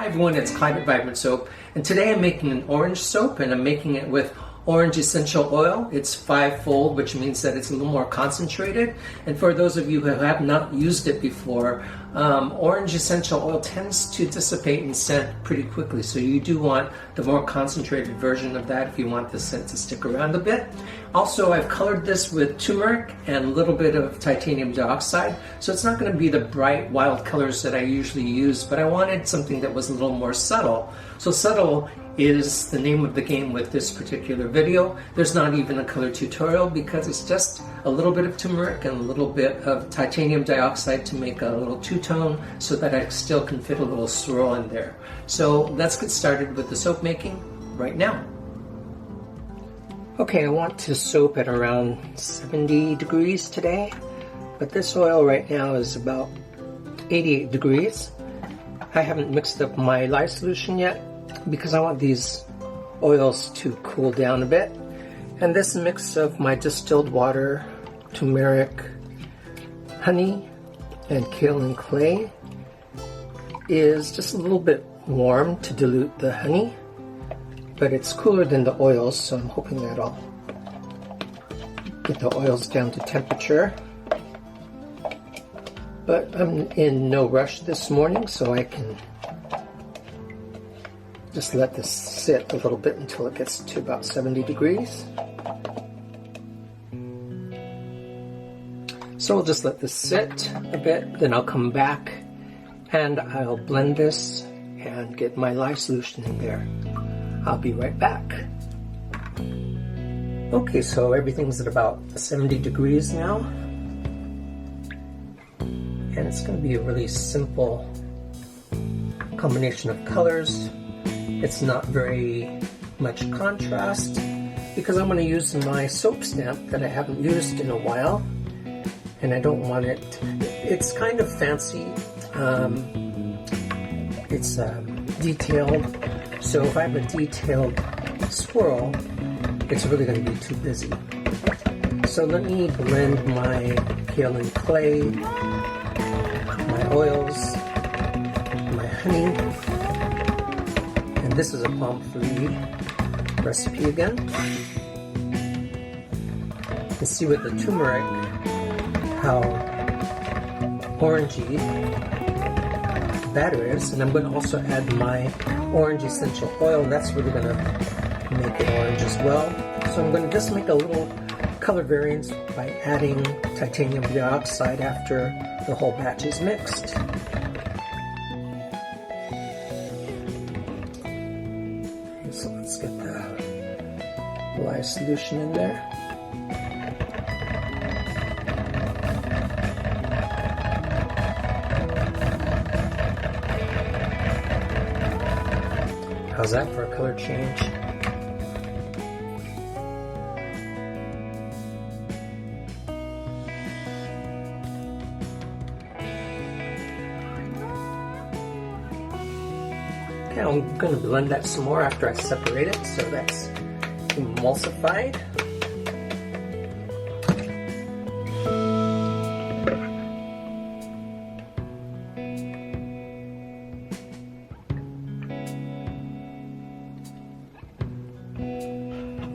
Hi everyone, it's Climate Vibrant Soap, and today I'm making an orange soap, and I'm making it with orange essential oil. It's 5-fold, which means that it's a little more concentrated. And for those of you who have not used it before, orange essential oil tends to dissipate in scent pretty quickly, so you do want the more concentrated version of that if you want the scent to stick around a bit. Also, I've colored this with turmeric and a little bit of titanium dioxide, so it's not going to be the bright, wild colors that I usually use, but I wanted something that was a little more subtle. So subtle is the name of the game with this particular video. There's not even a color tutorial because it's just a little bit of turmeric and a little bit of titanium dioxide to make a little two-tone so that I still can fit a little swirl in there. So let's get started with the soap making right now. Okay, I want to soap at around 70 degrees today, but this oil right now is about 88 degrees. I haven't mixed up my lye solution yet because I want these oils to cool down a bit. And this mix of my distilled water, turmeric, honey, and kale and clay is just a little bit warm to dilute the honey, but it's cooler than the oils, so I'm hoping that I'll get the oils down to temperature. But I'm in no rush this morning, so I can just let this sit a little bit until it gets to about 70 degrees. So I'll just let this sit a bit, then I'll come back and I'll blend this and get my lye solution in there. I'll be right back. Okay, so everything's at about 70 degrees now. And it's going to be a really simple combination of colors. It's not very much contrast because I'm going to use my soap stamp that I haven't used in a while, and I don't want it. It's kind of fancy. It's detailed, so if I have a detailed swirl, it's really going to be too busy. So let me blend my kale and clay, my oils, my honey. This is a pommes-free recipe again. You can see with the turmeric how orangey the batter is, and I'm going to also add my orange essential oil. That's really going to make it orange as well. So I'm going to just make a little color variance by adding titanium dioxide after the whole batch is mixed. So let's get the lye solution in there. How's that for a color change? Okay, I'm going to blend that some more after I separate it, so that's emulsified.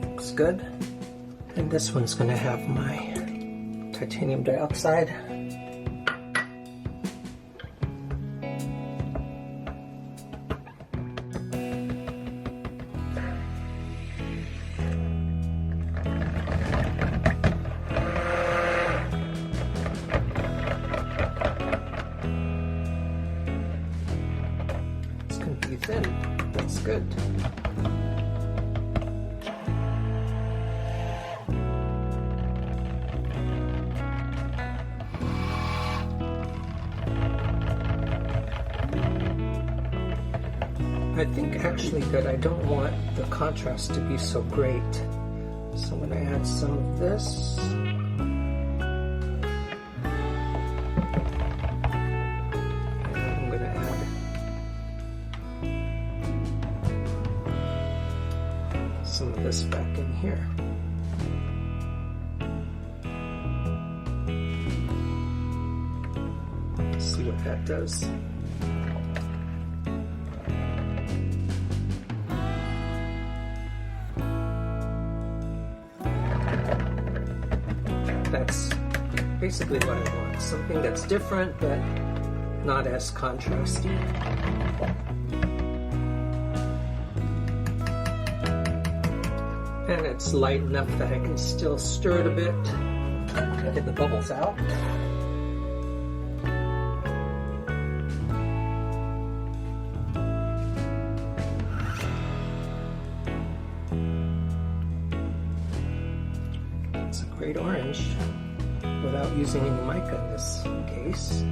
Looks good. And this one's going to have my titanium dioxide. Thin. That's good. I think actually that I don't want the contrast to be so great, so I'm going to add some of this. Some of this back in here. See what that does. basically what I want. Something that's different, but not as contrasty. And it's light enough that I can still stir it a bit to get the bubbles out. It's a great orange without using any mica in this case.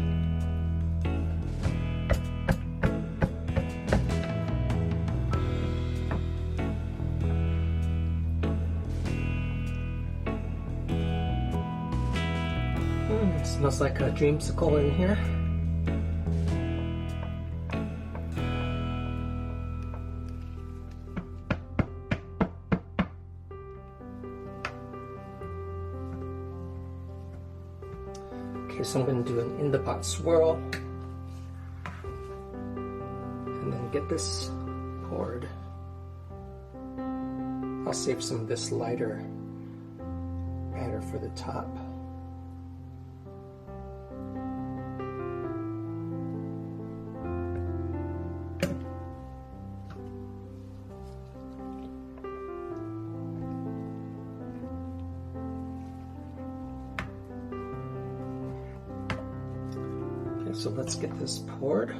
It smells like a dreamsicle in here. Okay, so I'm going to do an in the pot swirl and then get this poured. I'll save some of this lighter batter for the top. So let's get this poured.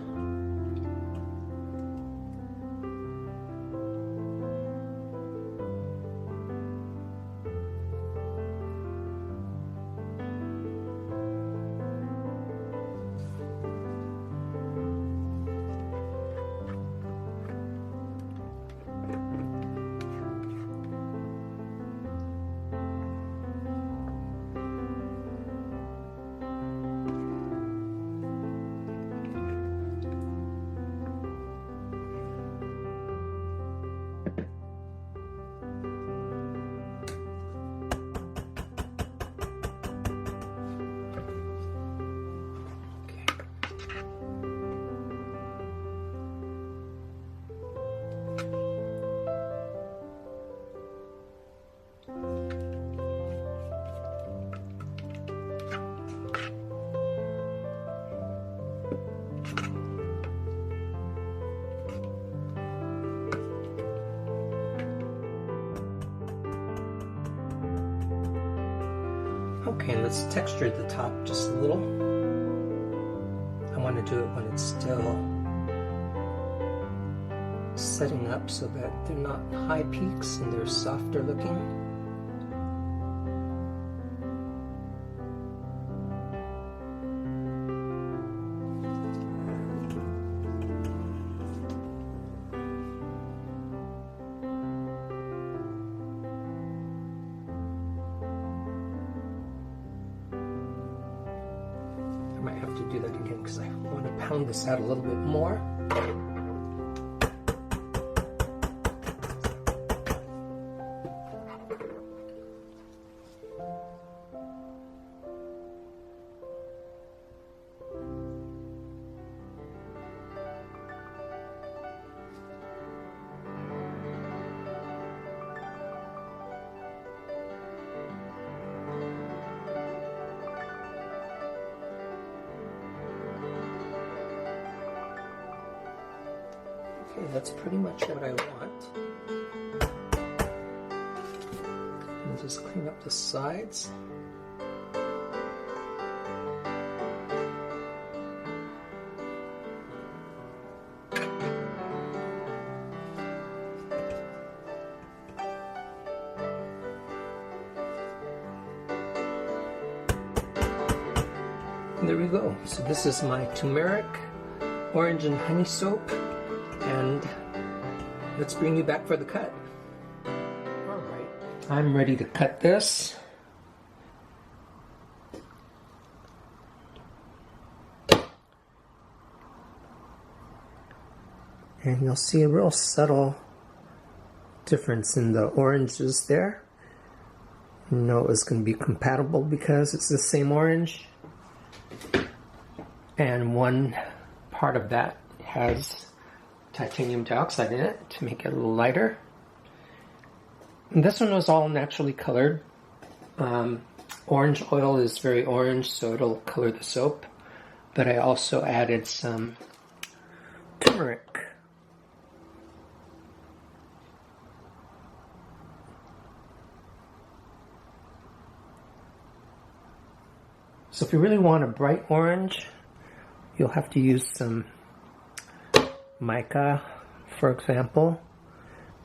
Okay, let's texture the top just a little. I want to do it when it's still setting up so that they're not high peaks and they're softer looking. I might have to do that again because I want to pound this out a little bit more. Okay, that's pretty much what I want. And just clean up the sides. And there we go. So this is my turmeric, orange and honey soap. And let's bring you back for the cut. All right, I'm ready to cut this. And you'll see a real subtle difference in the oranges there. You know it's going to be compatible because it's the same orange. And one part of that has titanium dioxide in it to make it a little lighter. And this one was all naturally colored. orange oil is very orange, so it'll color the soap. But I also added some turmeric. So if you really want a bright orange, you'll have to use some mica, for example.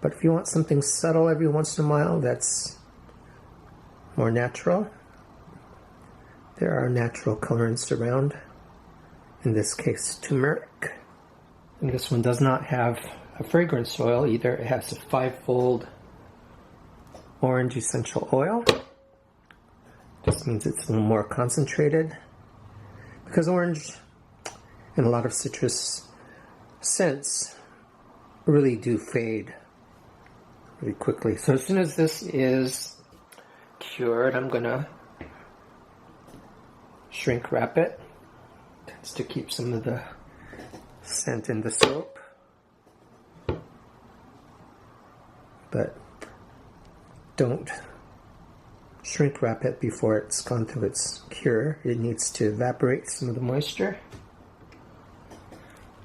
But if you want something subtle every once in a while that's more natural, there are natural colorants around. In this case, turmeric. And this one does not have a fragrance oil either. It has a 5-fold orange essential oil. Just means it's a little more concentrated, because orange and a lot of citrus scents really do fade really quickly. So as soon as this is cured, I'm gonna shrink wrap it. Tends to keep some of the scent in the soap, but don't shrink wrap it before it's gone through its cure. It needs to evaporate some of the moisture.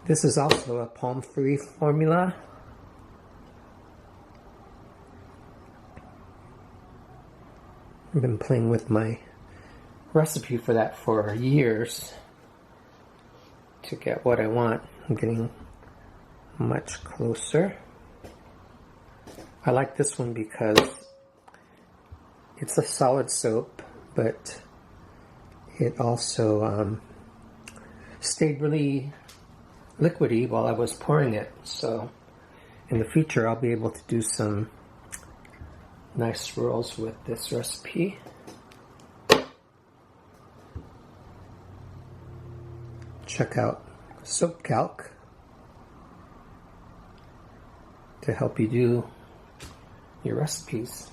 This is also a palm-free formula. I've been playing with my recipe for that for years to get what I want. I'm getting much closer. I like this one because it's a solid soap, but it also stayed really liquidy while I was pouring it. So in the future, I'll be able to do some nice swirls with this recipe. Check out Soap Calc to help you do your recipes.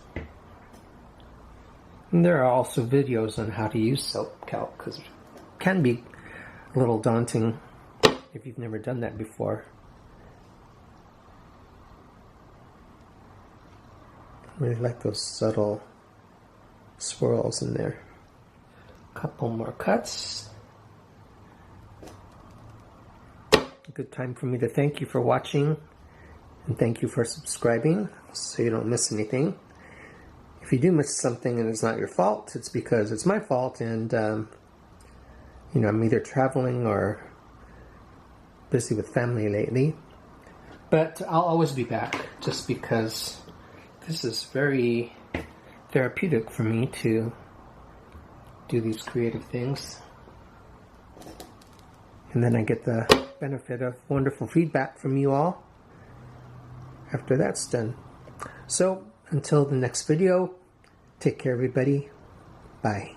And there are also videos on how to use Soap Calc, because it can be a little daunting if you've never done that before. I really like those subtle swirls in there. A couple more cuts. A good time for me to thank you for watching, and thank you for subscribing so you don't miss anything. If you do miss something and it's not your fault, it's because it's my fault, and you know, I'm either traveling or busy with family lately. But I'll always be back, just because this is very therapeutic for me to do these creative things. And then I get the benefit of wonderful feedback from you all after that's done. So until the next video, take care everybody. Bye.